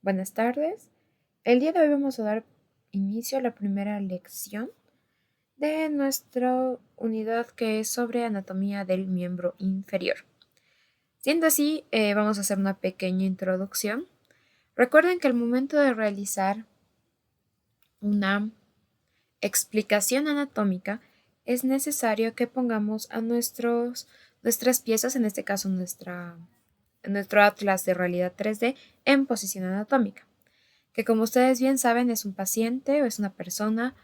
Buenas tardes. El día de hoy vamos a dar inicio a la primera lección de nuestra unidad que es sobre anatomía del miembro inferior. Siendo así, vamos a hacer una pequeña introducción. Recuerden que al momento de realizar una explicación anatómica es necesario que pongamos a nuestras piezas, en este caso nuestro atlas de realidad 3D, en posición anatómica, que como ustedes bien saben es un paciente o es una persona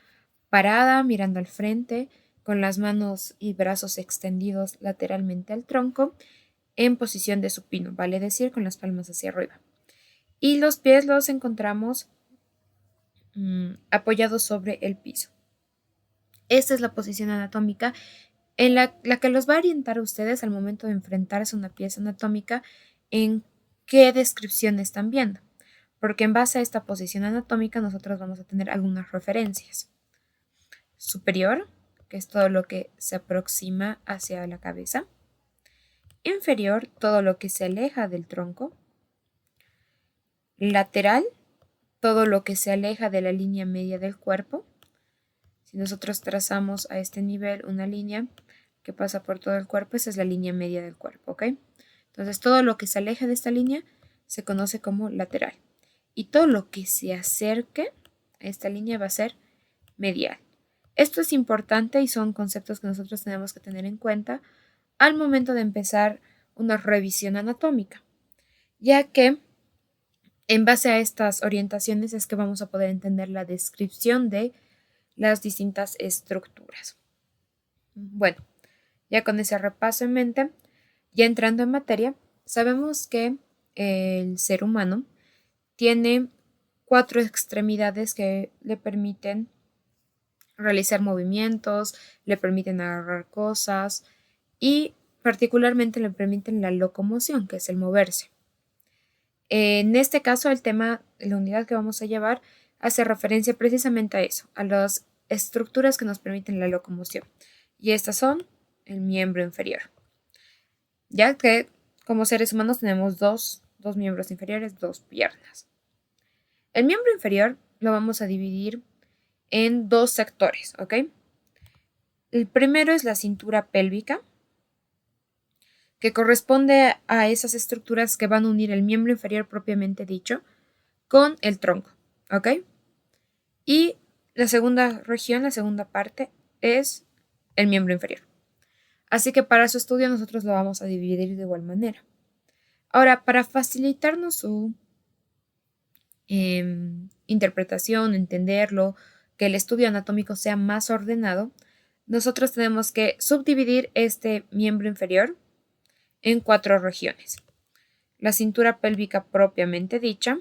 parada mirando al frente con las manos y brazos extendidos lateralmente al tronco en posición de supino, vale decir con las palmas hacia arriba. Y los pies los encontramos apoyados sobre el piso. Esta es la posición anatómica en la que los va a orientar a ustedes al momento de enfrentarse a una pieza anatómica en qué descripción están viendo, porque en base a esta posición anatómica nosotros vamos a tener algunas referencias. Superior, que es todo lo que se aproxima hacia la cabeza. Inferior, todo lo que se aleja del tronco. Lateral, todo lo que se aleja de la línea media del cuerpo. Si nosotros trazamos a este nivel una línea que pasa por todo el cuerpo, esa es la línea media del cuerpo, ¿ok? Entonces todo lo que se aleja de esta línea se conoce como lateral. Y todo lo que se acerque a esta línea va a ser medial. Esto es importante y son conceptos que nosotros tenemos que tener en cuenta al momento de empezar una revisión anatómica, ya que en base a estas orientaciones es que vamos a poder entender la descripción de las distintas estructuras. Bueno, ya con ese repaso en mente, ya entrando en materia, sabemos que el ser humano tiene 4 extremidades que le permiten realizar movimientos, le permiten agarrar cosas y particularmente le permiten la locomoción, que es el moverse. En este caso, el tema, la unidad que vamos a llevar, hace referencia precisamente a eso, a las estructuras que nos permiten la locomoción. Y estas son el miembro inferior. Ya que como seres humanos tenemos dos miembros inferiores, 2 piernas. El miembro inferior lo vamos a dividir en 2 sectores, ¿ok? El primero es la cintura pélvica, que corresponde a esas estructuras que van a unir el miembro inferior propiamente dicho con el tronco, ¿ok? Y la segunda región, la segunda parte, es el miembro inferior. Así que para su estudio nosotros lo vamos a dividir de igual manera. Ahora, para facilitarnos su interpretación, entenderlo, que el estudio anatómico sea más ordenado, nosotros tenemos que subdividir este miembro inferior en 4 regiones. La cintura pélvica propiamente dicha,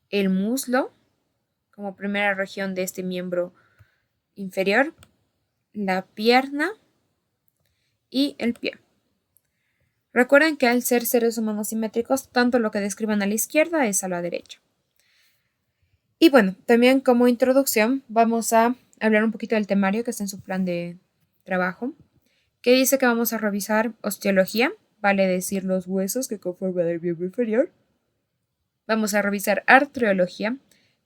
el muslo como primera región de este miembro inferior, la pierna y el pie. Recuerden que al ser seres humanos simétricos, tanto lo que describan a la izquierda es a la derecha. Y bueno, también como introducción vamos a hablar un poquito del temario que está en su plan de trabajo, que dice que vamos a revisar osteología, vale decir los huesos que conforman el miembro inferior. Vamos a revisar artrología,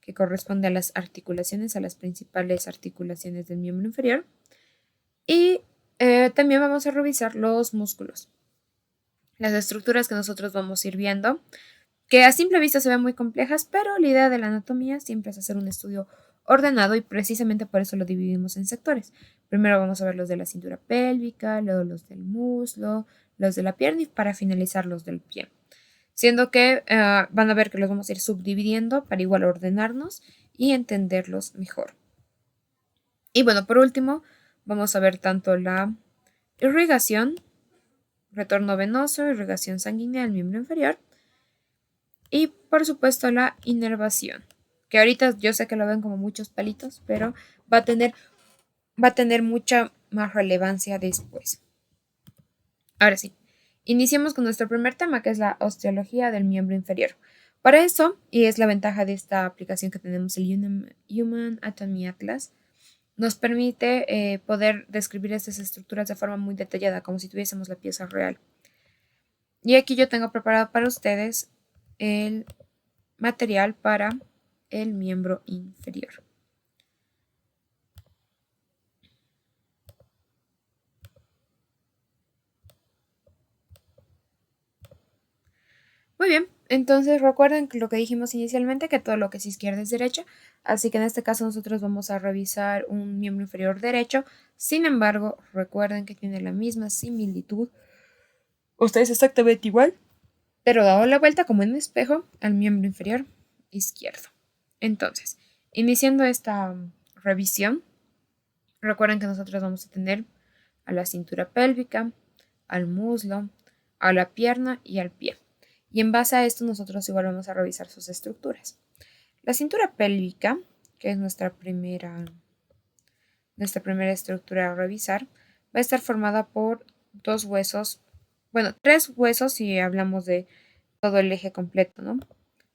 que corresponde a las articulaciones, a las principales articulaciones del miembro inferior. Y también vamos a revisar los músculos, las estructuras que nosotros vamos a ir viendo, que a simple vista se ven muy complejas, pero la idea de la anatomía siempre es hacer un estudio ordenado y precisamente por eso lo dividimos en sectores. Primero vamos a ver los de la cintura pélvica, luego los del muslo, los de la pierna y para finalizar los del pie. Siendo que van a ver que los vamos a ir subdividiendo para igual ordenarnos y entenderlos mejor. Y bueno, por último, vamos a ver tanto la irrigación, retorno venoso, irrigación sanguínea del miembro inferior y por supuesto la inervación, que ahorita yo sé que lo ven como muchos palitos, pero va a tener mucha más relevancia después. Ahora sí, iniciemos con nuestro primer tema, que es la osteología del miembro inferior. Para eso, y es la ventaja de esta aplicación que tenemos, el Human Anatomy Atlas, nos permite poder describir estas estructuras de forma muy detallada, como si tuviésemos la pieza real. Y aquí yo tengo preparado para ustedes el material para el miembro inferior. Muy bien, entonces recuerden lo que dijimos inicialmente, que todo lo que es izquierda es derecha, así que en este caso nosotros vamos a revisar un miembro inferior derecho. Sin embargo, recuerden que tiene la misma similitud, ustedes exactamente igual, pero dado la vuelta como en un espejo al miembro inferior izquierdo. Entonces, iniciando esta revisión, recuerden que nosotros vamos a tener a la cintura pélvica, al muslo, a la pierna y al pie. Y en base a esto nosotros igual vamos a revisar sus estructuras. La cintura pélvica, que es nuestra primera estructura a revisar, va a estar formada por dos huesos, bueno, tres huesos si hablamos de todo el eje completo, ¿no?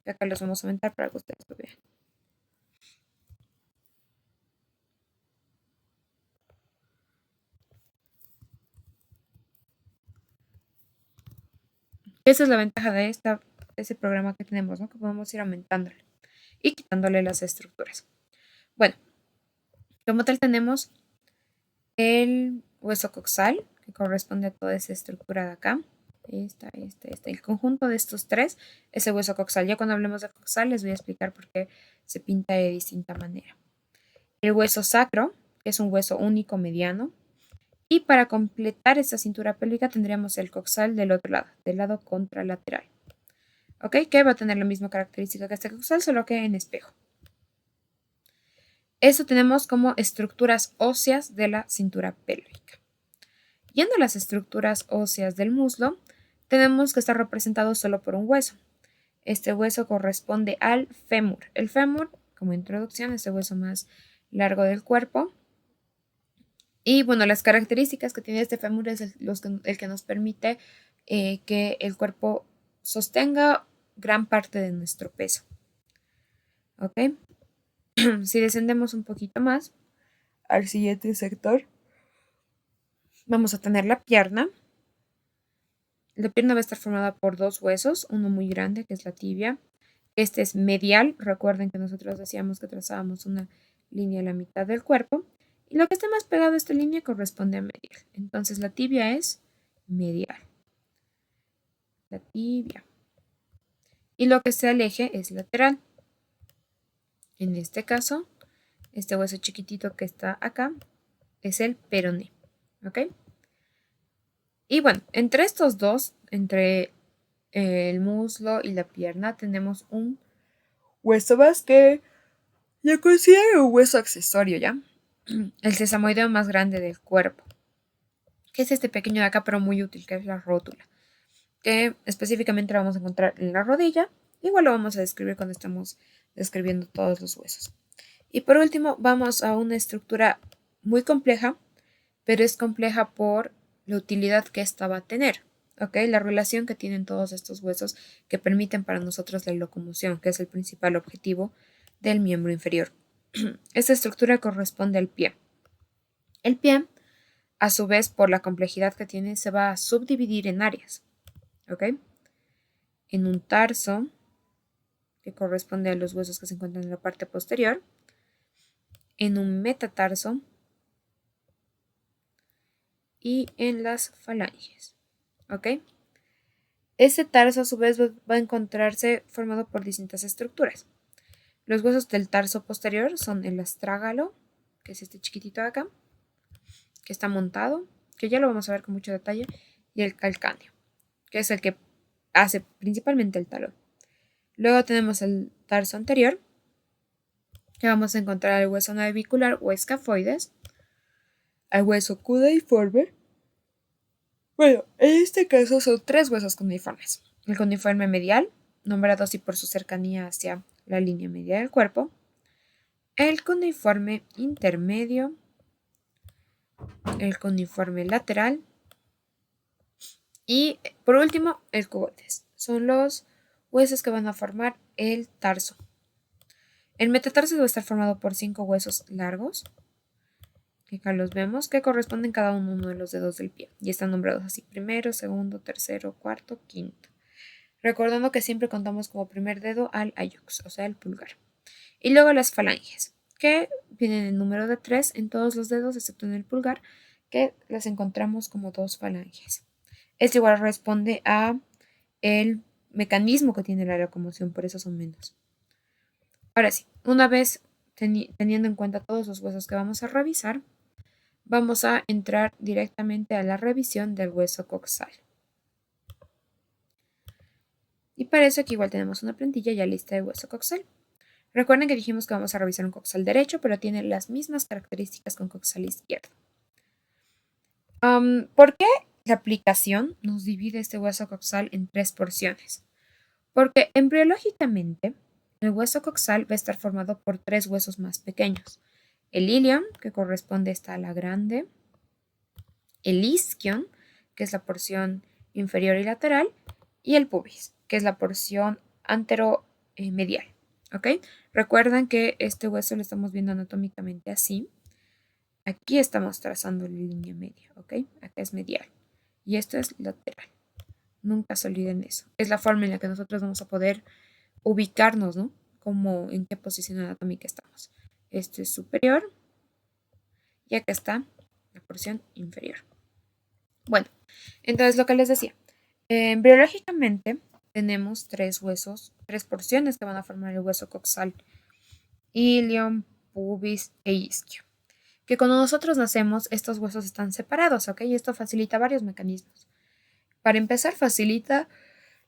Y acá los vamos a aumentar para que ustedes lo vean. Esa es la ventaja de ese programa que tenemos, ¿no? Que podemos ir aumentándole y quitándole las estructuras. Bueno, como tal tenemos el hueso coxal, que corresponde a toda esa estructura de acá. El conjunto de estos tres es el hueso coxal. Ya cuando hablemos de coxal les voy a explicar por qué se pinta de distinta manera. El hueso sacro, que es un hueso único mediano. Y para completar esta cintura pélvica tendríamos el coxal del otro lado, del lado contralateral. ¿Ok? Que va a tener la misma característica que este coxal, solo que en espejo. Eso tenemos como estructuras óseas de la cintura pélvica. Yendo a las estructuras óseas del muslo, tenemos que estar representado solo por un hueso. Este hueso corresponde al fémur. El fémur, como introducción, es el hueso más largo del cuerpo. Y bueno, las características que tiene este fémur es el que nos permite que el cuerpo sostenga gran parte de nuestro peso. ¿Ok? Si descendemos un poquito más al siguiente sector, vamos a tener la pierna. La pierna va a estar formada por dos huesos, uno muy grande que es la tibia. Este es medial. Recuerden que nosotros decíamos que trazábamos una línea a la mitad del cuerpo. Y lo que está más pegado a esta línea corresponde a medial. Entonces la tibia es medial. La tibia. Y lo que se aleje es lateral. En este caso, este hueso chiquitito que está acá es el peroné. ¿Ok? Y bueno, entre estos dos, entre el muslo y la pierna, tenemos un hueso más que yo considero un hueso accesorio, ¿ya? El sesamoideo más grande del cuerpo, que es este pequeño de acá, pero muy útil, que es la rótula, que específicamente lo vamos a encontrar en la rodilla. Igual lo vamos a describir cuando estamos describiendo todos los huesos. Y por último, vamos a una estructura muy compleja, pero es compleja por la utilidad que esta va a tener. ¿Ok? La relación que tienen todos estos huesos que permiten para nosotros la locomoción, que es el principal objetivo del miembro inferior. Esta estructura corresponde al pie. El pie, a su vez, por la complejidad que tiene, se va a subdividir en áreas. ¿Ok? En un tarso, que corresponde a los huesos que se encuentran en la parte posterior. En un metatarso. Y en las falanges. ¿Ok? Este tarso a su vez va a encontrarse formado por distintas estructuras. Los huesos del tarso posterior son el astrágalo, que es este chiquitito de acá, que está montado, que ya lo vamos a ver con mucho detalle, y el calcáneo, que es el que hace principalmente el talón. Luego tenemos el tarso anterior, que vamos a encontrar el hueso navicular o escafoides, el hueso cuneiforme. Bueno, en este caso son tres huesos cuneiformes. El cuneiforme medial, nombrado así por su cercanía hacia la línea media del cuerpo. El cuneiforme intermedio. El cuneiforme lateral. Y por último, el cubotes. Son los huesos que van a formar el tarso. El metatarso va a estar formado por 5 huesos largos, que acá los vemos, que corresponden cada uno de los dedos del pie. Y están nombrados así: primero, segundo, tercero, cuarto, quinto. recordando que siempre contamos como primer dedo al ayux, o sea, el pulgar. Y luego las falanges, que vienen en número de 3 en todos los dedos, excepto en el pulgar, que las encontramos como 2 falanges. Esto igual responde a el mecanismo que tiene la locomoción, por eso son menos. Ahora sí, una vez teniendo en cuenta todos los huesos que vamos a revisar, vamos a entrar directamente a la revisión del hueso coxal. Y para eso aquí igual tenemos una plantilla ya lista de hueso coxal. Recuerden que dijimos que vamos a revisar un coxal derecho, pero tiene las mismas características que un coxal izquierdo. ¿Por qué la aplicación nos divide este hueso coxal en 3 porciones? Porque embriológicamente el hueso coxal va a estar formado por 3 huesos más pequeños. El ilion, que corresponde a esta ala grande, el isquion, que es la porción inferior y lateral, y el pubis, que es la porción anteromedial. ¿Ok? Recuerden que este hueso lo estamos viendo anatómicamente así. Aquí estamos trazando la línea media, ¿ok? Acá es medial. Y esto es lateral. Nunca se olviden eso. Es la forma en la que nosotros vamos a poder ubicarnos, ¿no? Como en qué posición anatómica estamos. Esto es superior y acá está la porción inferior. Bueno, entonces lo que les decía, embriológicamente tenemos 3 huesos, 3 porciones que van a formar el hueso coxal: ilion, pubis e isquio. Que cuando nosotros nacemos, estos huesos están separados, ¿ok? Y esto facilita varios mecanismos. Para empezar, facilita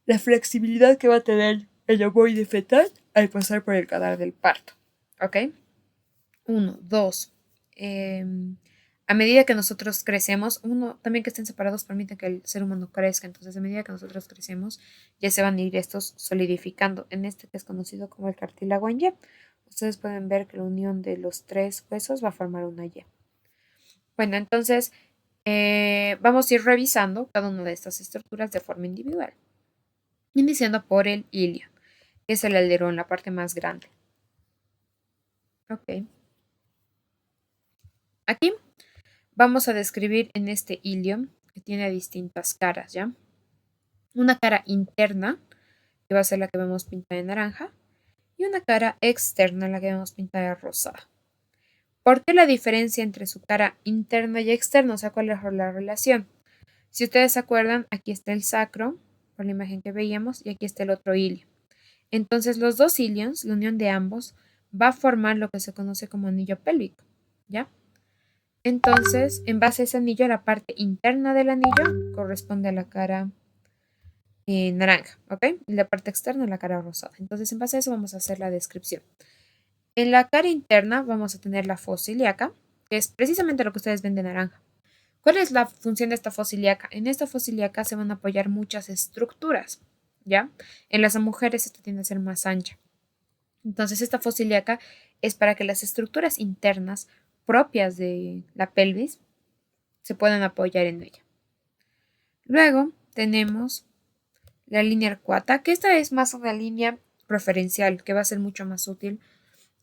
la flexibilidad que va a tener el ovoide fetal al pasar por el canal del parto, ¿ok? 1, 2. A medida que nosotros crecemos, también que estén separados permite que el ser humano crezca. Entonces, a medida que nosotros crecemos, ya se van a ir estos solidificando en este que es conocido como el cartílago en Y. Ustedes pueden ver que la unión de los 3 huesos va a formar una Y. Bueno, entonces vamos a ir revisando cada una de estas estructuras de forma individual. Iniciando por el ilion, que es el alerón, la parte más grande. Ok. Aquí vamos a describir en este ilion que tiene distintas caras, ¿ya? Una cara interna, que va a ser la que vemos pintada en naranja, y una cara externa, la que vemos pintada en rosada. ¿Por qué la diferencia entre su cara interna y externa? O sea, ¿cuál es la relación? Si ustedes se acuerdan, aquí está el sacro, por la imagen que veíamos, y aquí está el otro ilio. Entonces, los dos ilions, la unión de ambos, va a formar lo que se conoce como anillo pélvico, ¿ya? Entonces, en base a ese anillo, la parte interna del anillo corresponde a la cara naranja, ¿ok? Y la parte externa a la cara rosada. Entonces, en base a eso vamos a hacer la descripción. En la cara interna vamos a tener la fosa ilíaca, que es precisamente lo que ustedes ven de naranja. ¿Cuál es la función de esta fosa ilíaca? En esta fosa ilíaca se van a apoyar muchas estructuras, ¿ya? En las mujeres esto tiende a ser más ancha. Entonces, esta fosa ilíaca es para que las estructuras internas propias de la pelvis se puedan apoyar en ella. Luego tenemos la línea arcuata, que esta es más una línea referencial, que va a ser mucho más útil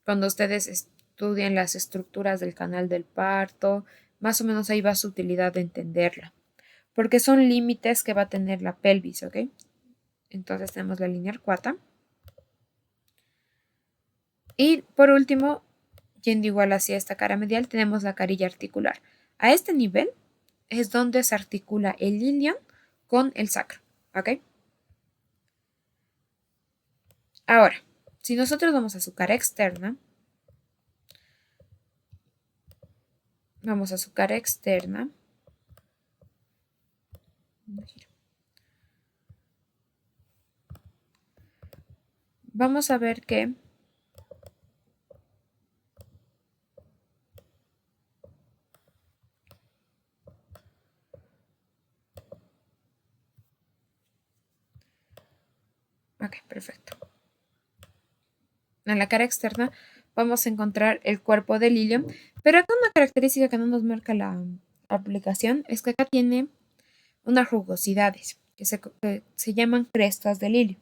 cuando ustedes estudian las estructuras del canal del parto. Más o menos ahí va su utilidad de entenderla, porque son límites que va a tener la pelvis, ¿ok? Entonces tenemos la línea arcuata. Y por último, yendo igual hacia esta cara medial, tenemos la carilla articular. A este nivel es donde se articula el ilion con el sacro, ¿ok? Ahora, si nosotros vamos a su cara externa, vamos a ver que ok, perfecto. En la cara externa vamos a encontrar el cuerpo del ilion, pero acá una característica que no nos marca la aplicación es que acá tiene unas rugosidades que se llaman crestas del ilio.